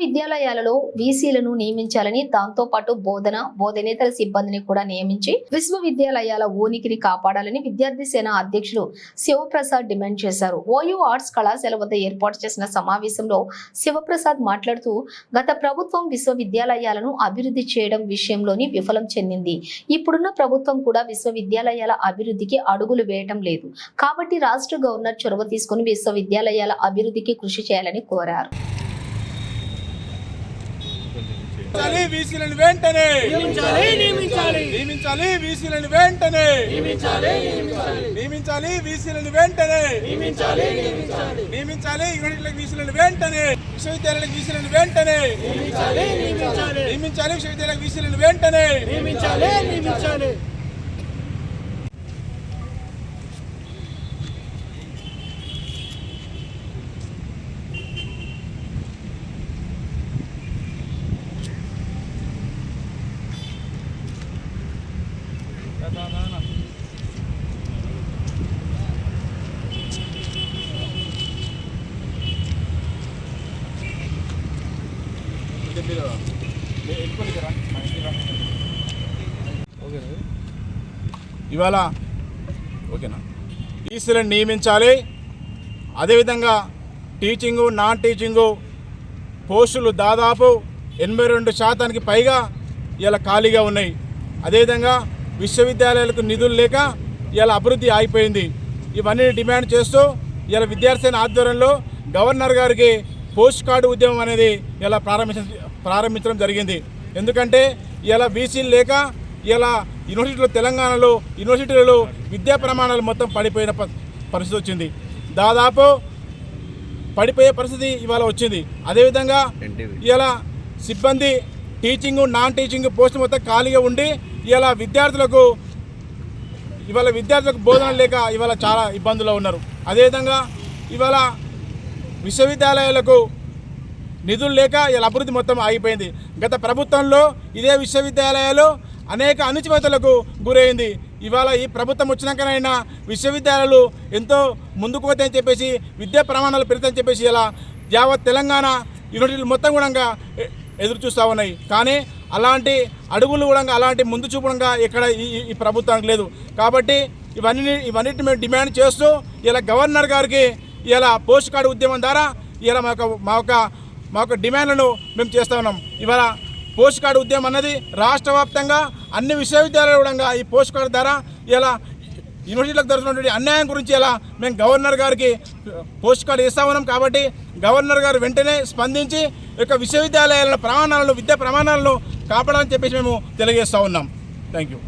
విశ్వవిద్యాలయాలలో వీసీలను నియమించాలని, దాంతో పాటు బోధనేతర సిబ్బందిని కూడా నియమించి విశ్వవిద్యాలయాల ఉనికిని కాపాడాలని విద్యార్థి సేన అధ్యక్షులు శివప్రసాద్ డిమాండ్ చేశారు. ఓయూ ఆర్ట్స్ కళాశాల వద్ద ఏర్పాటు చేసిన సమావేశంలో శివప్రసాద్ మాట్లాడుతూ, గత ప్రభుత్వం విశ్వవిద్యాలయాలను అభివృద్ధి చేయడం విషయంలోని విఫలం చెందింది. ఇప్పుడున్న ప్రభుత్వం కూడా విశ్వవిద్యాలయాల అభివృద్ధికి అడుగులు వేయటం లేదు. కాబట్టి రాష్ట్ర గవర్నర్ చొరవ తీసుకుని విశ్వవిద్యాలయాల అభివృద్ధికి కృషి చేయాలని కోరారు. వీసీలను వెంటనే నియమించాలి, వీసీలను వెంటనే నియమించాలి, వీసీలను వెంటనే నియమించాలి, యూనిట్లకు వీసీలను వెంటనే, విశ్వవిద్యాలయాలకు వీసీలను వెంటనే నియమించాలి, విశ్వవిద్యాలయాలకు వీసీలను వెంటనే నియమించాలి. ఇవాళ ఓకేనా వీసీలను నియమించాలి. అదేవిధంగా టీచింగు నాన్ టీచింగు పోస్టులు దాదాపు 82% పైగా ఇలా ఖాళీగా ఉన్నాయి. అదేవిధంగా విశ్వవిద్యాలయాలకు నిధులు లేక ఇలా అభివృద్ధి ఆగిపోయింది. ఇవన్నీ డిమాండ్ చేస్తూ ఇలా విద్యార్థి సేన ఆధ్వర్యంలో గవర్నర్ గారికి పోస్ట్ కార్డు ఉద్యమం అనేది ఇలా ప్రారంభించడం జరిగింది. ఎందుకంటే ఇలా వీసీలు లేక ఇలా యూనివర్సిటీలో తెలంగాణలో యూనివర్సిటీలలో విద్యా ప్రమాణాలు మొత్తం పడిపోయిన పరిస్థితి వచ్చింది. దాదాపు పడిపోయే పరిస్థితి ఇవాళ వచ్చింది. అదేవిధంగా ఇలా సిబ్బంది టీచింగు నాన్ టీచింగ్ పోస్టు మొత్తం ఖాళీగా ఉండి ఇవాళ విద్యార్థులకు బోధన లేక ఇవాళ చాలా ఇబ్బందుల్లో ఉన్నారు. అదేవిధంగా ఇవాళ విశ్వవిద్యాలయాలకు నిధులు లేక ఇలా అభివృద్ధి మొత్తం ఆగిపోయింది. గత ప్రభుత్వంలో ఇదే విశ్వవిద్యాలయాలు అనేక అణచివేతలకు గురైంది. ఇవాళ ఈ ప్రభుత్వం వచ్చినాకనైనా విశ్వవిద్యాలయాలు ఎంతో ముందుకు పోతాయని చెప్పేసి, విద్యా ప్రమాణాలు పెడతాయని చెప్పేసి ఇలా యావత్ తెలంగాణ యూనివర్సిటీలు మొత్తం కూడా ఎదురు చూస్తూ ఉన్నాయి. కానీ అలాంటి అడుగులు కూడా అలాంటి ముందు చూపడంగా ఇక్కడ ఈ ప్రభుత్వానికి లేదు. కాబట్టి ఇవన్నిటిని మేము డిమాండ్ చేస్తూ ఇలా గవర్నర్ గారికి ఇలా పోస్ట్ కార్డు ఉద్యమం ద్వారా ఇలా మా యొక్క డిమాండ్లను మేము చేస్తూ ఉన్నాం. ఇవాళ పోస్ట్ కార్డు ఉద్యమం అన్నది రాష్ట్ర వ్యాప్తంగా అన్ని విశ్వవిద్యాలయాలు కూడా ఈ పోస్ట్ కార్డు ద్వారా ఇలా యూనివర్సిటీలకు జరుగుతున్నటువంటి అన్యాయం గురించి ఇలా మేము గవర్నర్ గారికి పోస్ట్ కార్డు ఇస్తా ఉన్నాం. కాబట్టి గవర్నర్ గారు వెంటనే స్పందించి యొక్క విశ్వవిద్యాలయాల ప్రమాణాలను విద్యా ప్రమాణాలను కాపాడాలని చెప్పేసి మేము తెలియజేస్తూ ఉన్నాం. Thank you.